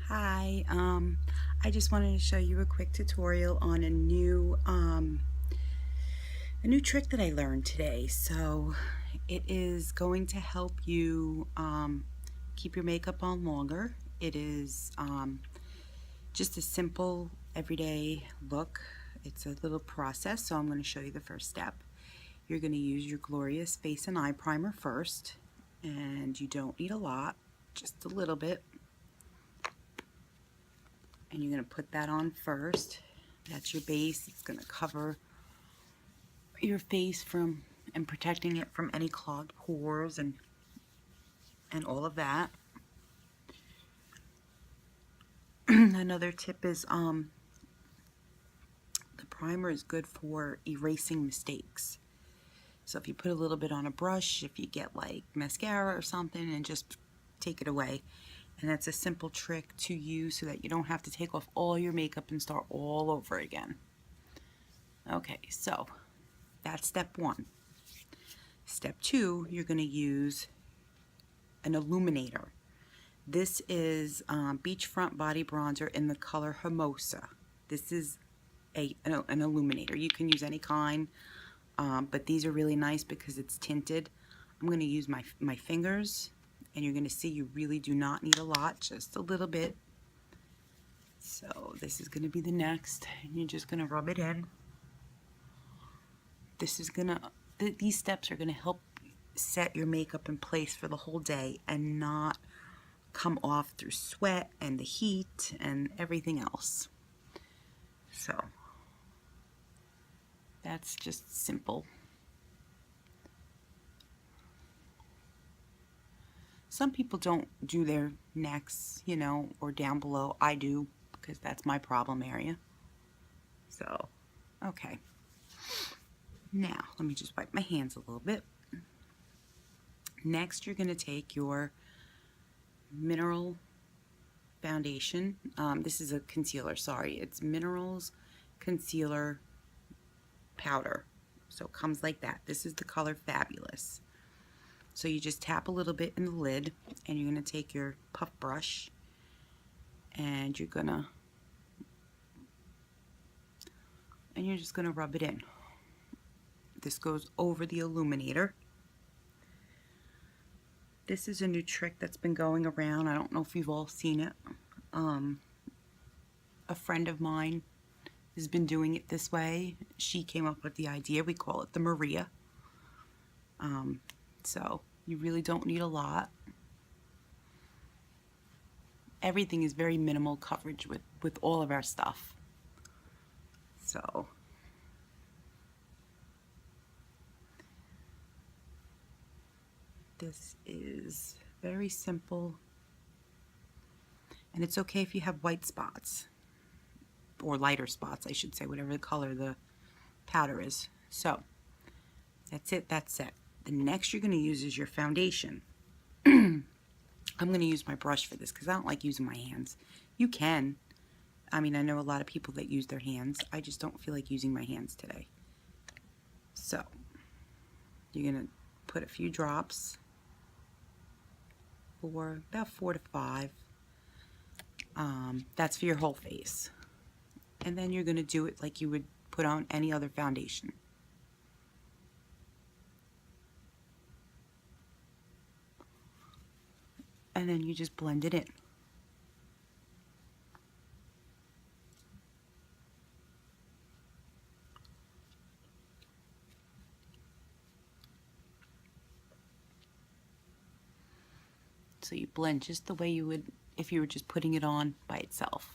Hi, I just wanted to show you a quick tutorial on a new trick that I learned today. So it is going to help you keep your makeup on longer. It is just a simple everyday look. It's a little process, so I'm going to show you the first step. You're going to use your Glorious Face and Eye Primer first, and you don't need a lot, just a little bit. And you're going to put that on first. That's your base. It's going to cover your face from and protecting it from any clogged pores and all of that. Another tip is the primer is good for erasing mistakes. So if you put a little bit on a brush, if you get like mascara or something, and just take it away. And that's a simple trick to use so that you don't have to take off all your makeup and start all over again. Okay, so that's step one. Step two, you're going to use an illuminator. This is Beachfront Body Bronzer in the color Hermosa. This is an illuminator. You can use any kind, but these are really nice because it's tinted. I'm going to use my fingers, and you're going to see you really do not need a lot, just a little bit. So this is going to be the next, and you're just going to rub it in. These steps are going to help set your makeup in place for the whole day and not come off through sweat and the heat and everything else. So that's just simple. Some people don't do their necks, or down below. I do, because that's my problem area. So, okay. Now, let me just wipe my hands a little bit. Next, you're going to take your mineral foundation. This is a concealer, sorry. It's Minerals Concealer Powder. So it comes like that. This is the color Fabulous. So you just tap a little bit in the lid, and you're going to take your puff brush, and you're just going to rub it in. This goes over the illuminator. This is a new trick that's been going around. I don't know if you've all seen it. A friend of mine has been doing it this way. She came up with the idea. We call it the Maria. So you really don't need a lot. Everything is very minimal coverage with all of our stuff. So this is very simple. And it's okay if you have white spots, or lighter spots, I should say, whatever the color the powder is. So that's it, that's it. The next you're going to use is your foundation. I'm going to use my brush for this because I don't like using my hands. You can. I mean, I know a lot of people that use their hands. I just don't feel like using my hands today. So you're going to put a few drops, about 4 to 5. That's for your whole face. And then you're going to do it like you would put on any other foundation. And then you just blend it in. So you blend just the way you would if you were just putting it on by itself.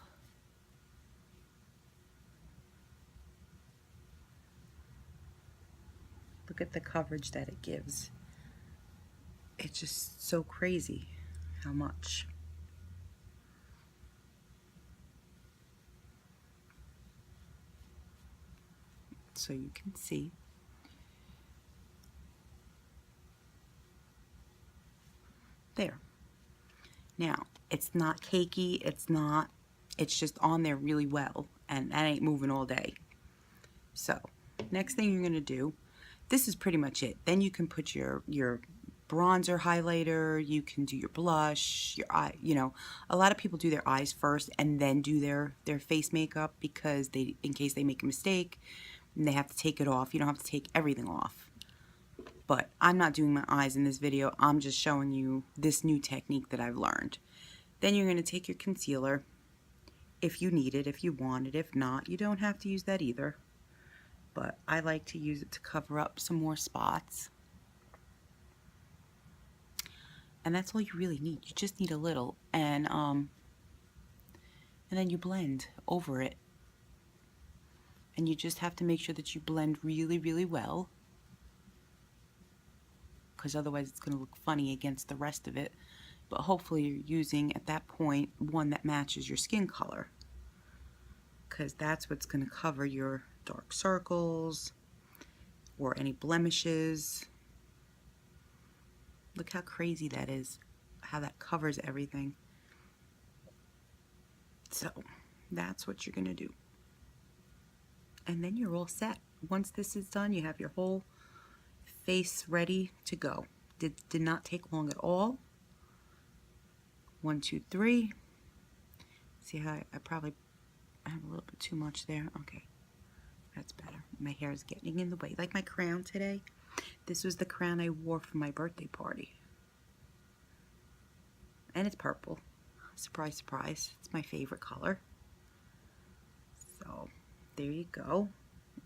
Look at the coverage that it gives. It's just so crazy how much. So you can see. There. Now, it's not cakey, it's just on there really well, and that ain't moving all day. So, next thing you're going to do, this is pretty much it. Then you can put your bronzer highlighter, you can do your blush, your eye, you know, a lot of people do their eyes first and then do their face makeup because they, in case they make a mistake and they have to take it off. You don't have to take everything off. But I'm not doing my eyes in this video. I'm just showing you this new technique that I've learned. Then you're going to take your concealer if you need it, if you want it. If not, you don't have to use that either. But I like to use it to cover up some more spots. And that's all you really need. You just need a little. And then you blend over it. And you just have to make sure that you blend really, really well, because otherwise it's going to look funny against the rest of it. But hopefully you're using, at that point, one that matches your skin color, because that's what's going to cover your dark circles or any blemishes. Look how crazy that is, how that covers everything. So that's what you're going to do. And then you're all set. Once this is done, you have your whole face ready to go. Did not take long at all. 1, 2, 3. See how I probably have a little bit too much there. Okay, that's better. My hair is getting in the way. Like my crown today. This was the crown I wore for my birthday party. And it's purple. Surprise, surprise. It's my favorite color. So, there you go.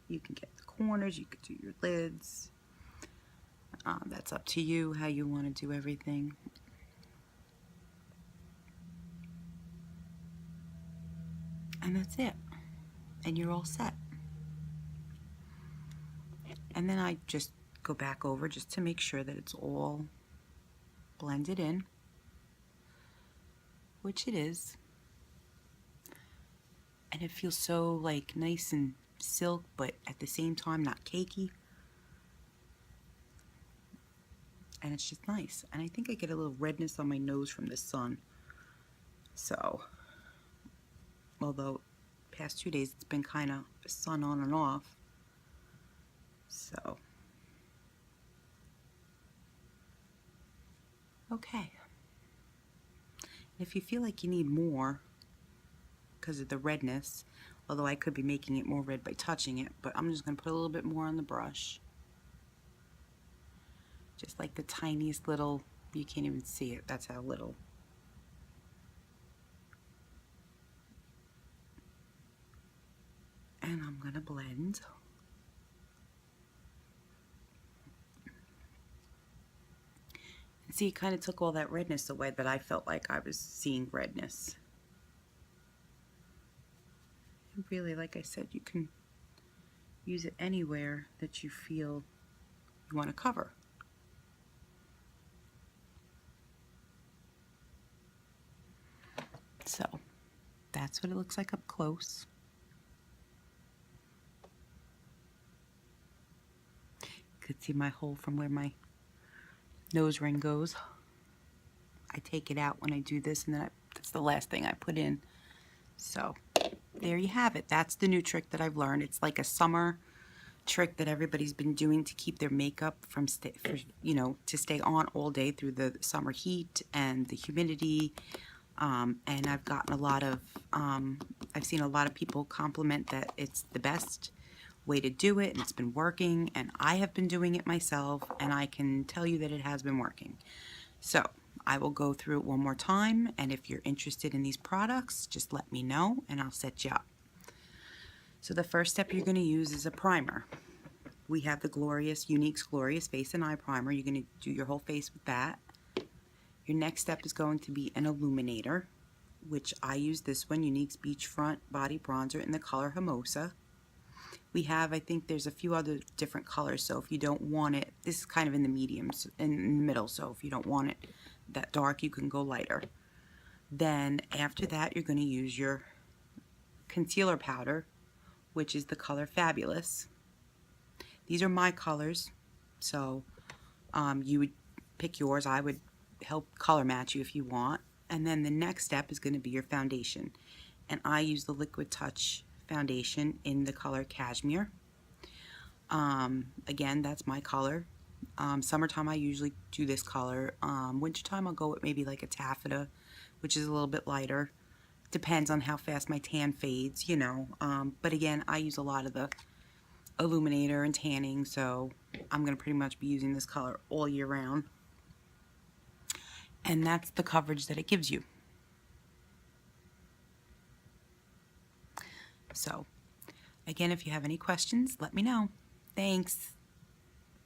You can get the corners. You could do your lids. That's up to you how you want to do everything. And that's it. And you're all set. And then I just go back over just to make sure that it's all blended in, which it is. And it feels so like nice and silk, but at the same time not cakey. And it's just nice. And I think I get a little redness on my nose from the sun. So, although past 2 days it's been kind of sun on and off. So, okay. If you feel like you need more because of the redness, although I could be making it more red by touching it, but I'm just going to put a little bit more on the brush. Just like the tiniest little, you can't even see it, that's how little. And I'm going to blend. And see, it kind of took all that redness away that I felt like I was seeing redness. And really, like I said, you can use it anywhere that you feel you want to cover. So, that's what it looks like up close. You could see my hole from where my nose ring goes. I take it out when I do this, and then that's the last thing I put in. So, there you have it. That's the new trick that I've learned. It's like a summer trick that everybody's been doing to keep their makeup from to stay on all day through the summer heat and the humidity. And I've gotten a lot of, I've seen a lot of people compliment that it's the best way to do it, and it's been working, and I have been doing it myself, and I can tell you that it has been working. So, I will go through it one more time, and if you're interested in these products, just let me know, and I'll set you up. So the first step you're going to use is a primer. We have the Unique's Glorious Face and Eye Primer. You're going to do your whole face with that. Your next step is going to be an illuminator, which I use this one, Unique's Beachfront Body Bronzer in the color Mimosa. We have, I think there's a few other different colors, so if you don't want it, this is kind of in the mediums, in the middle, so if you don't want it that dark, you can go lighter. Then after that, you're going to use your concealer powder, which is the color Fabulous. These are my colors, so you would pick yours. I would help color match you if you want. And then the next step is going to be your foundation. And I use the Liquid Touch foundation in the color Cashmere. Again, that's my color. Summertime I usually do this color. Wintertime I'll go with maybe like a taffeta, which is a little bit lighter. Depends on how fast my tan fades, you know. But again, I use a lot of the illuminator and tanning, so I'm going to pretty much be using this color all year round. And that's the coverage that it gives you. So, again, if you have any questions, let me know. Thanks.